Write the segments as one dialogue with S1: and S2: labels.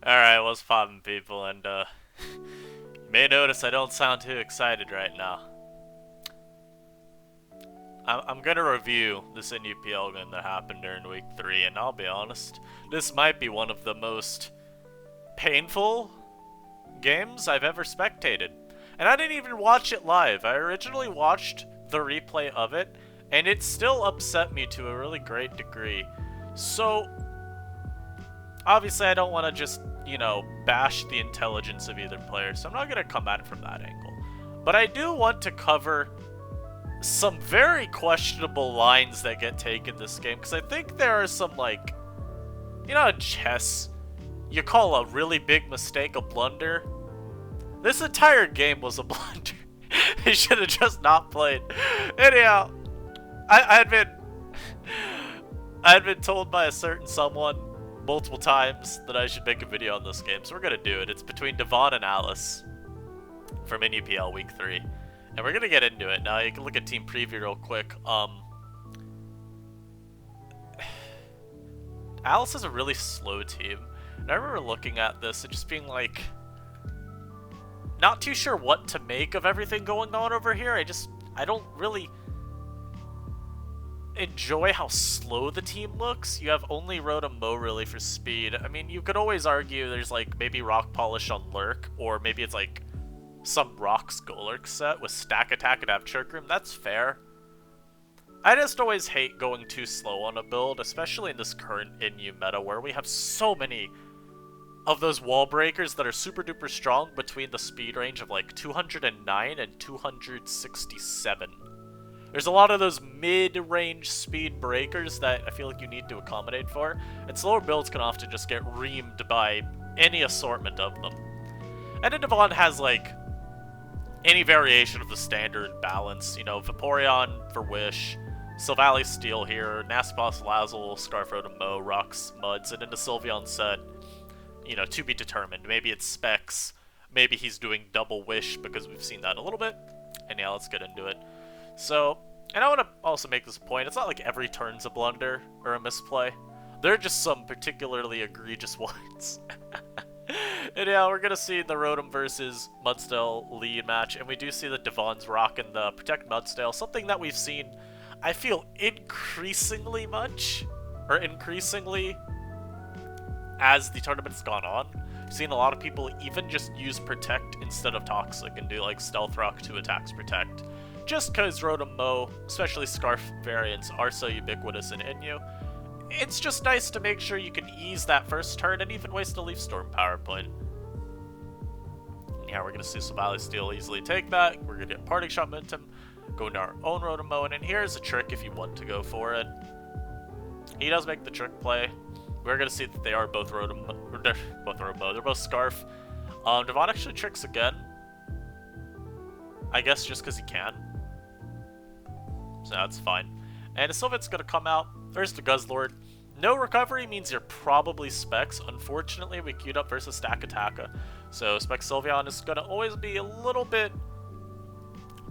S1: Alright, what's poppin', people? And, you may notice I don't sound too excited right now. I'm gonna review this NUPL game that happened during week 3, and I'll be honest, this might be one of the most painful games I've ever spectated. And I didn't even watch it live. I originally watched the replay of it, and it still upset me to a really great degree. So, obviously I don't want to just, bash the intelligence of either player, so I'm not going to come at it from that angle. But I do want to cover some very questionable lines that get taken this game, because I think there are some, in chess, you call a really big mistake a blunder. This entire game was a blunder. They should have just not played. Anyhow, I had been told by a certain someone multiple times that I should make a video on this game, so we're gonna do it. It's between Devon and Alice from NUPL Week 3, and we're gonna get into it. Now, you can look at team preview real quick. Alice is a really slow team, and I remember looking at this and just being like, not too sure what to make of everything going on over here. I don't really enjoy how slow the team looks. You have only Rotom Mo really for speed. I mean, you could always argue there's maybe Rock Polish on Lurk, or maybe it's some Rock Golurk set with Stack Attack and have Trick Room. That's fair. I just always hate going too slow on a build, especially in this current NU meta where we have so many of those wall breakers that are super duper strong between the speed range of 209 and 267. There's a lot of those mid-range speed breakers that I feel like you need to accommodate for, and slower builds can often just get reamed by any assortment of them. And then Devon has any variation of the standard balance, Vaporeon for Wish, Silvally Steel here, Naspos, Lazzle, Scarf Rotom Mo, Rocks, Muds, and then the Sylveon set, to be determined. Maybe it's Specs, maybe he's doing double Wish because we've seen that a little bit. And yeah, let's get into it. So, and I want to also make this point, it's not like every turn's a blunder or a misplay. There are just some particularly egregious ones. And yeah, we're going to see the Rotom versus Mudsdale lead match, and we do see that Devon's rocking the Protect Mudsdale, something that we've seen, I feel, increasingly as the tournament's gone on. We've seen a lot of people even just use Protect instead of Toxic and do Stealth Rock 2 attacks Protect. Just because Rotom Mo, especially Scarf variants, are so ubiquitous in NU. It's just nice to make sure you can ease that first turn and even waste a Leaf Storm power point. Yeah, we're going to see Silvally Steel easily take that. We're going to get Parting Shot momentum, go into our own Rotom Mo, and here's a trick if you want to go for it. He does make the trick play. We're going to see that they are both Rotom Mo. They're both Scarf. Devon actually tricks again. I guess just because he can. So that's fine. And Sylveon's going to come out. There's the Guzzlord. No recovery means you're probably Specs. Unfortunately, we queued up versus Stack Attacka. So Specs Sylveon is going to always be a little bit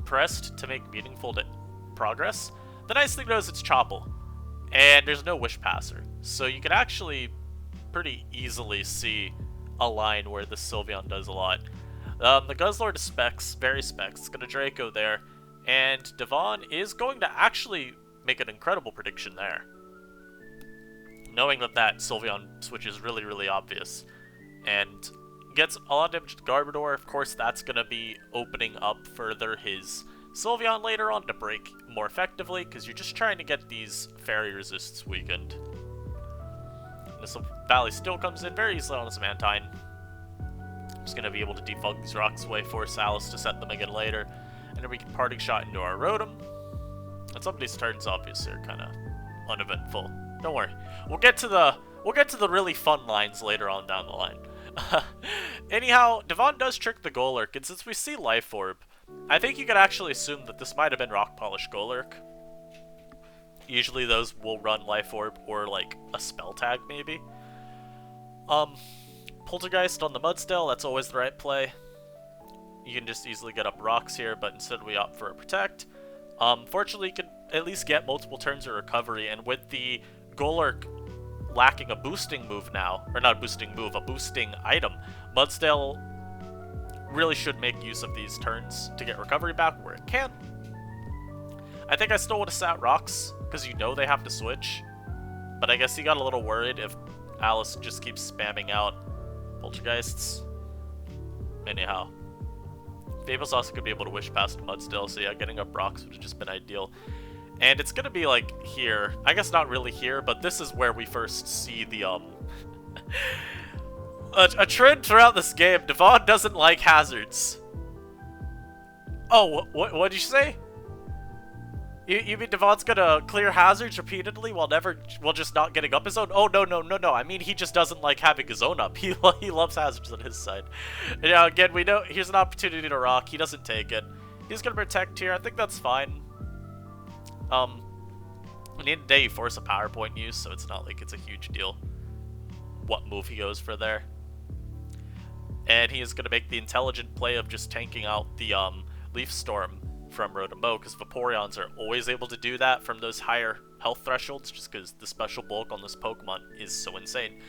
S1: pressed to make meaningful progress. The nice thing though is it's Chople. And there's no Wish Passer. So you can actually pretty easily see a line where the Sylveon does a lot. The Guzzlord is Specs, very Specs. It's going to Draco there. And Devon is going to actually make an incredible prediction there. Knowing that Sylveon switch is really, really obvious. And gets a lot of damage to Garbodor. Of course, that's going to be opening up further his Sylveon later on to break more effectively, because you're just trying to get these Fairy Resists weakened. This Valley still comes in very easily on this Mantine. Just going to be able to defog these rocks away, force Alice to set them again later. And then we can Parting Shot into our Rotom. And some of these turns obviously are kind of uneventful. Don't worry. We'll get to the really fun lines later on down the line. Anyhow, Devon does trick the Golurk, and since we see Life Orb, I think you could actually assume that this might have been Rock Polish Golurk. Usually those will run Life Orb or a Spell Tag maybe. Poltergeist on the Mudsdale, that's always the right play. You can just easily get up rocks here, but instead we opt for a Protect. Fortunately, you can at least get multiple turns of recovery, and with the Golurk lacking a boosting move now. Or not a boosting move, a boosting item. Mudsdale really should make use of these turns to get recovery back where it can. I think I still would have sat rocks, because you know they have to switch. But I guess he got a little worried if Alice just keeps spamming out Poltergeists. Anyhow. Fables also could be able to wish past Mudsdale, so yeah, getting up rocks would have just been ideal. And it's gonna be like here. I guess not really here, but this is where we first see the, a trend throughout this game. Devon doesn't like hazards. Oh, what did you say? You mean Devon's gonna clear hazards repeatedly while just not getting up his own? Oh, no. I mean, he just doesn't like having his own up. He loves hazards on his side. Yeah, again, we know here's an opportunity to rock. He doesn't take it. He's gonna protect here. I think that's fine. At the end of the day, you force a PowerPoint use, so it's not like it's a huge deal what move he goes for there. And he is gonna make the intelligent play of just tanking out the, Leaf Storm from Rotom-Mow, because Vaporeons are always able to do that from those higher health thresholds, just because the special bulk on this Pokemon is so insane.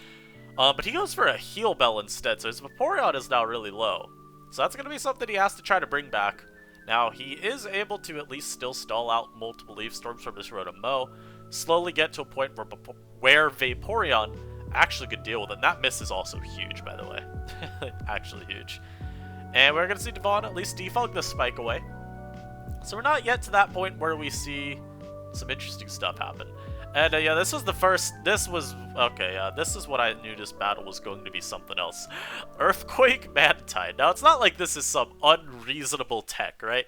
S1: But he goes for a Heal Bell instead, so his Vaporeon is now really low. So that's going to be something he has to try to bring back. Now, he is able to at least still stall out multiple Leaf Storms from this Rotom-Mow, slowly get to a point where Vaporeon actually could deal with it. And that miss is also huge, by the way. Actually huge. And we're going to see Devon at least defog the Spike away. So we're not yet to that point where we see some interesting stuff happen. And yeah, this was what I knew this battle was going to be something else. Earthquake Mantine. Now, it's not like this is some unreasonable tech, right?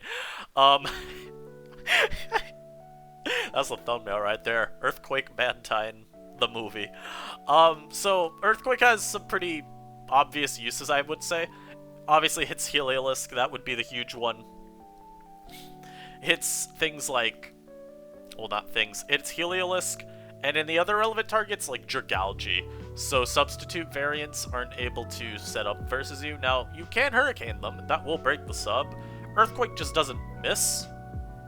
S1: That's the thumbnail right there. Earthquake Mantine, the movie. So Earthquake has some pretty obvious uses, I would say. Obviously hits Heliolisk, that would be the huge one. Hits things like, well, not things, it's Heliolisk, and in the other relevant targets, like Dragalge. So substitute variants aren't able to set up versus you. Now, you can Hurricane them, that will break the sub. Earthquake just doesn't miss,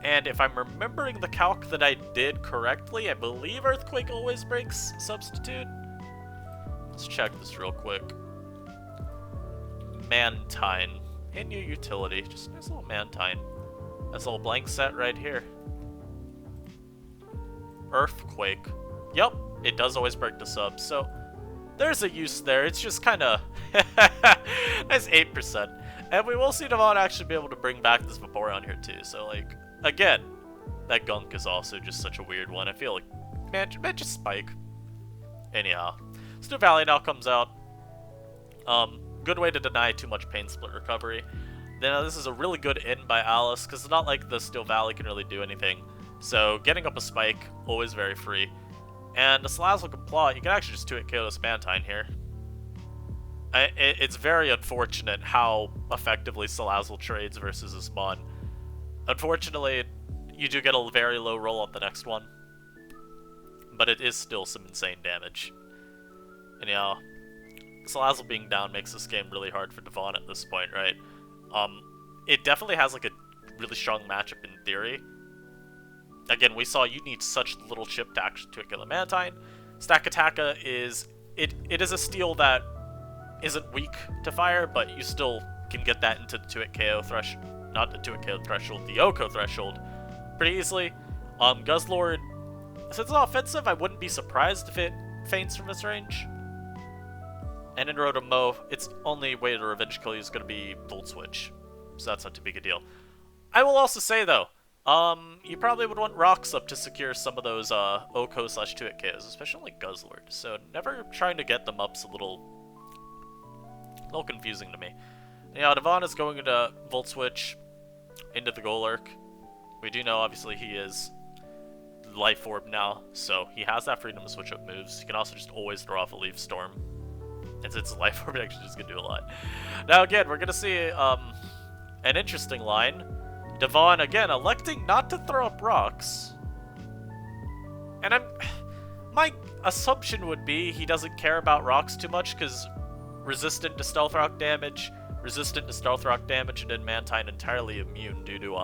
S1: and if I'm remembering the calc that I did correctly, I believe Earthquake always breaks substitute. Let's check this real quick. Mantine. In your utility, just a nice little Mantine. That's a little blank set right here. Earthquake. Yep, it does always break the sub, so there's a use there. It's just kind of nice 8%. And we will see Devon actually be able to bring back this Vaporeon here too. So, like, again, that Gunk is also just such a weird one. I feel like, man, just Spike. Anyhow, Stu Valley now comes out. Good way to deny too much Pain Split recovery. Now, this is a really good in by Alice, because it's not like the Steel Valley can really do anything. So, getting up a Spike, always very free. And the Salazzle can plot, you can actually just 2-hit KO this Mantine here. It's very unfortunate how effectively Salazzle trades versus this Mon. Unfortunately, you do get a very low roll on the next one. But it is still some insane damage. Anyhow, Salazzle being down makes this game really hard for Devon at this point, right? It definitely has like a really strong matchup in theory. Again, we saw you need such little chip to actually to kill a Mantine. Stakataka is it is a steal that isn't weak to fire, but you still can get that into the 2-hit KO threshold, not the 2-hit KO threshold, the OHKO threshold, pretty easily. Guzzlord, since it's offensive, I wouldn't be surprised if it feints from this range. And in Rotom-Mow, its only way to revenge kill you is going to be Volt Switch. So that's not too big a deal. I will also say, though, you probably would want Rocks up to secure some of those OHKO/2-hit KOs, especially like Guzzlord. So never trying to get them up's a little confusing to me. Now, Devon is going into Volt Switch into the Golurk. We do know, obviously, he is Life Orb now, so he has that freedom to switch up moves. He can also just always throw off a Leaf Storm. And since it's Life Orb, it actually just gonna do a lot. Now, again, we're gonna see an interesting line. Devon, again, electing not to throw up rocks. And my assumption would be he doesn't care about rocks too much, because resistant to Stealth Rock damage, and then Mantine entirely immune due to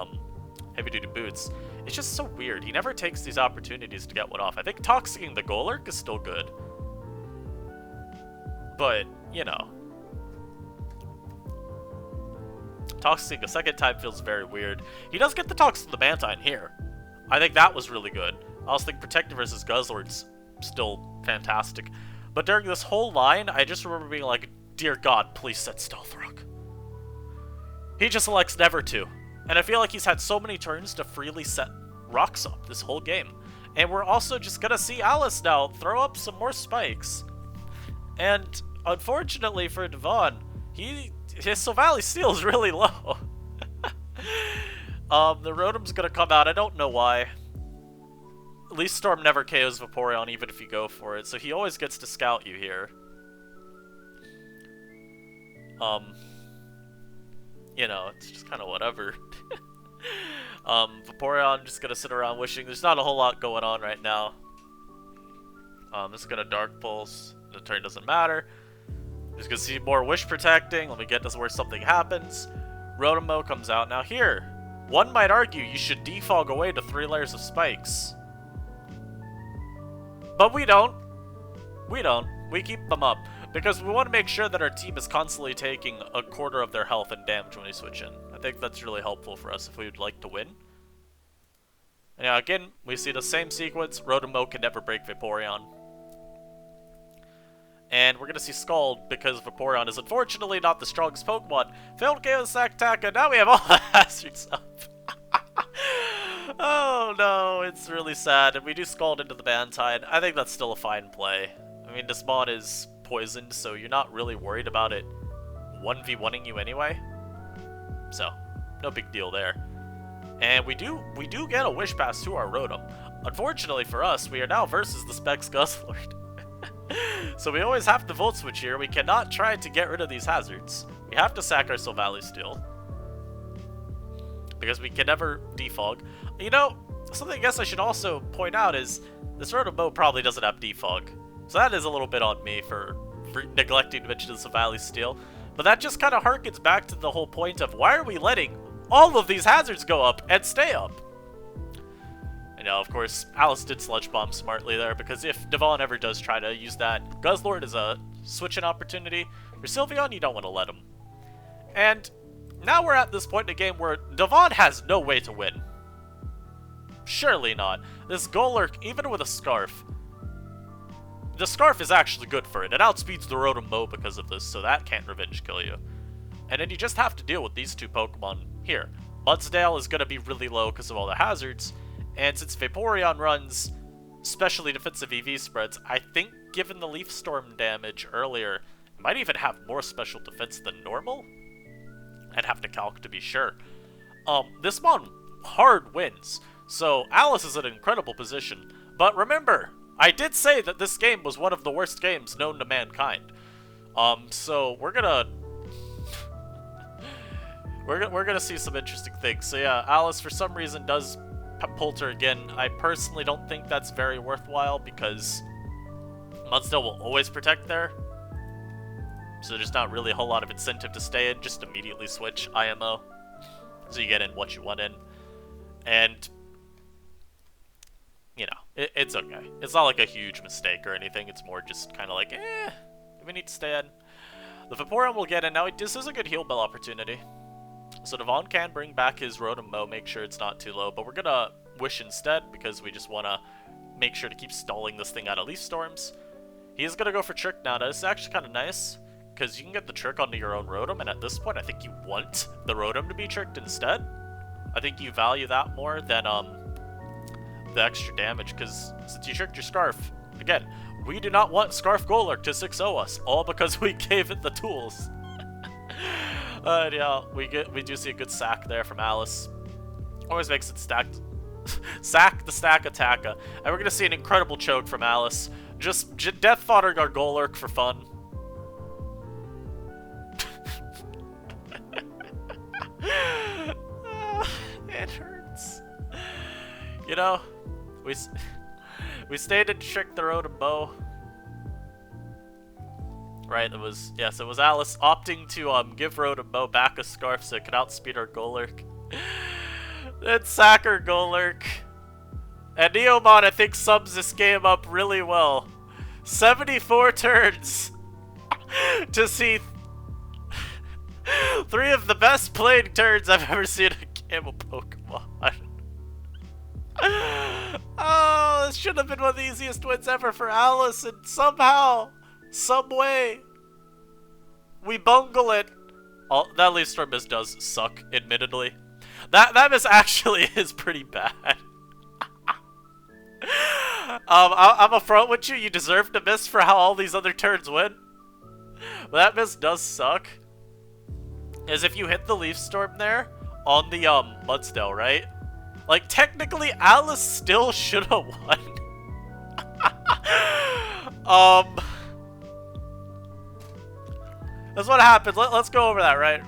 S1: heavy-duty boots. It's just so weird. He never takes these opportunities to get one off. I think Toxicking the Golurk is still good. But, you know. Toxing a second time feels very weird. He does get the Tox from the Mantine here. I think that was really good. I also think Protector versus Guzzlord's still fantastic. But during this whole line, I just remember being like, dear God, please set Stealth Rock. He just elects never to. And I feel like he's had so many turns to freely set rocks up this whole game. And we're also just gonna see Alice now throw up some more spikes. And unfortunately for Devon, his Silvally Steel is really low. The Rotom's gonna come out, I don't know why. Leaf Storm never KOs Vaporeon even if you go for it, so he always gets to scout you here. You know, it's just kind of whatever. Vaporeon just gonna sit around wishing. There's not a whole lot going on right now. This is gonna Dark Pulse. The turn doesn't matter. Just gonna see more Wish Protecting. Let me get this where something happens. Rotom comes out. Now here, one might argue you should defog away to 3 layers of spikes. But we don't. We don't. We keep them up. Because we want to make sure that our team is constantly taking a quarter of their health and damage when we switch in. I think that's really helpful for us if we would like to win. And yeah, again, we see the same sequence. Rotom can never break Vaporeon. And we're going to see Scald because Vaporeon is unfortunately not the strongest Pokemon. Failed KO Sack, and now we have all the hazards up. Oh no, it's really sad. And we do Scald into the Mantine. I think that's still a fine play. I mean, this mod is poisoned, so you're not really worried about it 1v1ing you anyway. So, no big deal there. And we do get a Wish Pass to our Rotom. Unfortunately for us, we are now versus the Specs Guzzlord. So we always have to Volt Switch here. We cannot try to get rid of these hazards. We have to sack our Silvally Steel. Because we can never defog. You know, something I guess I should also point out is this Rotom probably doesn't have defog. So that is a little bit on me for neglecting to mention the Silvally Steel. But that just kind of harkens back to the whole point of why are we letting all of these hazards go up and stay up? You know, of course, Alice did Sludge Bomb smartly there, because if Devon ever does try to use that Guzzlord as a switch-in opportunity, for Sylveon, you don't want to let him. And now we're at this point in the game where Devon has no way to win. Surely not. This Golurk, even with a Scarf, the Scarf is actually good for it. It outspeeds the Rotom because of this, so that can't revenge kill you. And then you just have to deal with these two Pokemon here. Mudsdale is going to be really low because of all the hazards, and since Vaporeon runs specially defensive EV spreads, I think given the Leaf Storm damage earlier, it might even have more special defense than normal? I'd have to calc to be sure. This mon hard wins, so Alice is in an incredible position. But remember, I did say that this game was one of the worst games known to mankind. So we're gonna we're gonna see some interesting things. So yeah, Alice for some reason does Polter again. I personally don't think that's very worthwhile because Mudsdale will always protect there. So there's not really a whole lot of incentive to stay in, just immediately switch IMO. So you get in what you want in. And, you know, it's okay. It's not like a huge mistake or anything, it's more just kind of like, we need to stay in. The Vaporeon will get in. Now, this is a good heal bell opportunity. So Devon can bring back his Rotom, make sure it's not too low, but we're gonna Wish instead because we just want to make sure to keep stalling this thing out of Leaf Storms. He is gonna go for Trick now. This is actually kind of nice because you can get the Trick onto your own Rotom, and at this point I think you want the Rotom to be tricked instead. I think you value that more than the extra damage, because since you tricked your Scarf, again, we do not want Scarf Golurk to 6-0 us, all because we gave it the tools. Yeah, we do see a good sack there from Alice. Always makes it stacked. Sack the stack attacker. And we're going to see an incredible choke from Alice. Just death foddering our Golurk for fun. It hurts. You know, we stayed and tricked the Rotom Bow. Right, it was Alice opting to give Rotom back a Scarf so it could outspeed our Golurk. Then sack our Golurk. And Neomon, I think, sums this game up really well. 74 turns. to see 3 of the best played turns I've ever seen in a game of Pokemon. Oh, this should have been one of the easiest wins ever for Alice, and somehow, some way, we bungle it. Oh, that Leaf Storm miss does suck, admittedly. That miss actually is pretty bad. I'm upfront with you. You deserve to miss for how all these other turns win. But that miss does suck. Is if you hit the Leaf Storm there on the Mudsdale, right? Like technically, Alice still should have won. That's what happened. Let's go over that, right?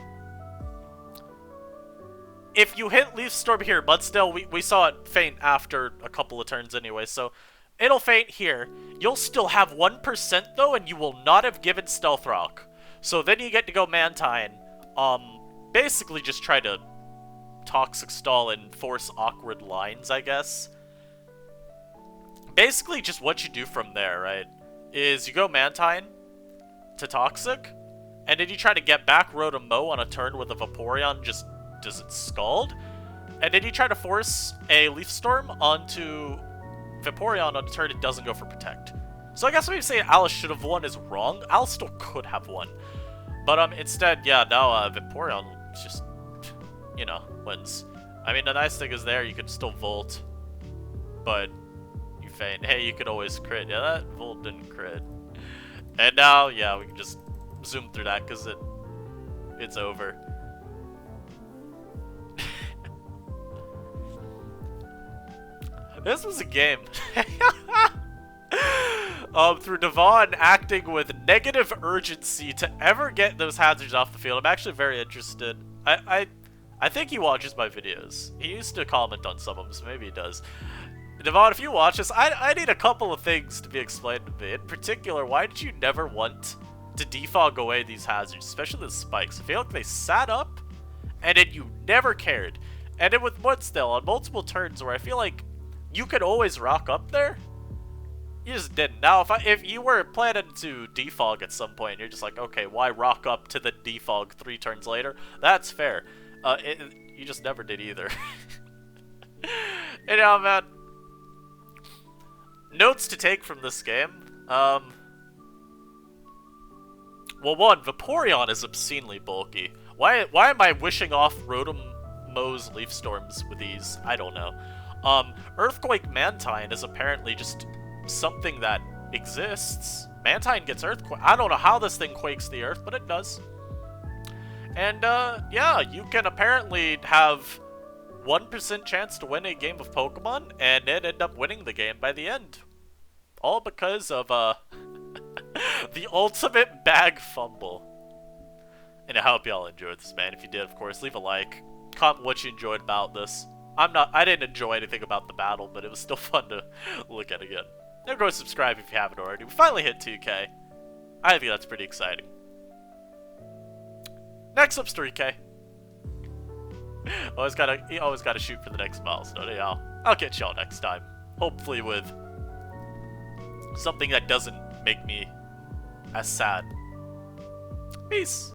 S1: If you hit Leaf Storm here, Mudsdale, we saw it faint after a couple of turns anyway, so it'll faint here. You'll still have 1% though, and you will not have given Stealth Rock. So then you get to go Mantine. Basically just try to Toxic Stall and force awkward lines, I guess. Basically just what you do from there, right, is you go Mantine to Toxic, and then you try to get back row to Mow on a turn with a Vaporeon just doesn't Scald, and then you try to force a Leaf Storm onto Vaporeon on a turn it doesn't go for Protect. So I guess when you say Alice should have won is wrong. Alice still could have won. But instead, yeah, now Vaporeon just, you know, wins. I mean, the nice thing is there, you can still Volt, but you faint. Hey, you could always crit. Yeah, that Volt didn't crit. And now, yeah, we can just zoom through that because it's over. This was a game. Through Devon acting with negative urgency to ever get those hazards off the field, I'm actually very interested. I think he watches my videos. He used to comment on some of them, so maybe he does. Devon, if you watch this, I need a couple of things to be explained to me. In particular, why did you never want to defog away these hazards, especially the spikes? I feel like they sat up, and then you never cared. And then with Mudsdale, on multiple turns where I feel like you could always rock up there, you just didn't. Now, if you were planning to defog at some point, you're just like, okay, why rock up to the defog 3 turns later? That's fair. You just never did either. You know, man. Notes to take from this game. Well, one, Vaporeon is obscenely bulky. Why am I wishing off Rotom Mow's Leaf Storms with these? I don't know. Earthquake Mantine is apparently just something that exists. Mantine gets Earthquake. I don't know how this thing quakes the earth, but it does. And, yeah, you can apparently have 1% chance to win a game of Pokemon, and then end up winning the game by the end. All because of, the ultimate bag fumble. And I hope y'all enjoyed this, man. If you did, of course, leave a like. Comment what you enjoyed about this. I didn't enjoy anything about the battle, but it was still fun to look at again. And go subscribe if you haven't already. We finally hit 2K. I think that's pretty exciting. Next up's 3K. always gotta shoot for the next milestone. Yeah, I'll catch y'all next time. Hopefully with something that doesn't make me as sad. Peace.